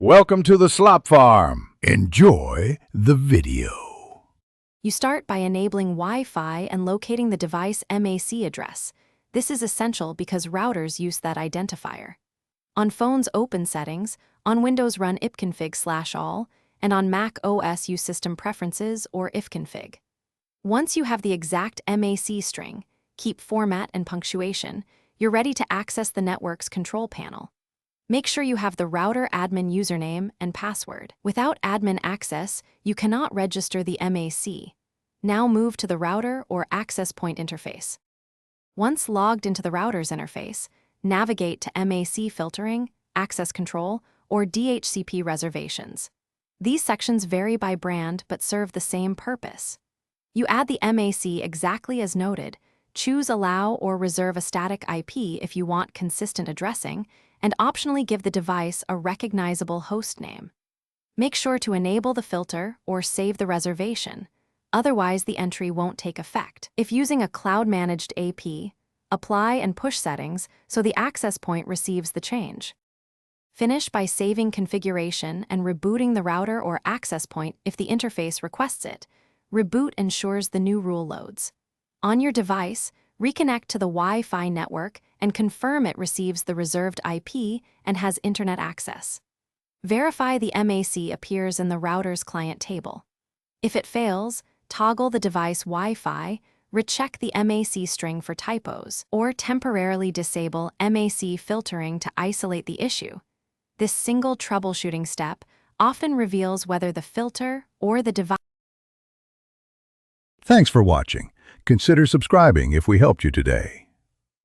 Welcome to the Slop Farm. Enjoy the video. You start by enabling Wi-Fi and locating the device MAC address. This is essential because routers use that identifier. On phones, open Settings, on Windows run ipconfig/all, and on Mac OS use System Preferences or ifconfig. Once you have the exact MAC string, keep format and punctuation, you're ready to access the network's control panel. Make sure you have the router admin username and password. Without admin access, you cannot register the MAC. Now move to the router or access point interface. Once logged into the router's interface, navigate to MAC filtering, access control, or DHCP reservations. These sections vary by brand but serve the same purpose. You add the MAC exactly as noted, choose Allow or reserve a static IP if you want consistent addressing, and optionally give the device a recognizable host name. Make sure to enable the filter or save the reservation, otherwise the entry won't take effect. If using a cloud-managed AP, apply and push settings so the access point receives the change. Finish by saving configuration and rebooting the router or access point if the interface requests it. Reboot ensures the new rule loads. On your device, reconnect to the Wi-Fi network and confirm it receives the reserved IP and has internet access. Verify the MAC appears in the router's client table. If it fails, toggle the device Wi-Fi, recheck the MAC string for typos, or temporarily disable MAC filtering to isolate the issue. This single troubleshooting step often reveals whether the filter or the device. Thanks for watching. Consider subscribing if we helped you today.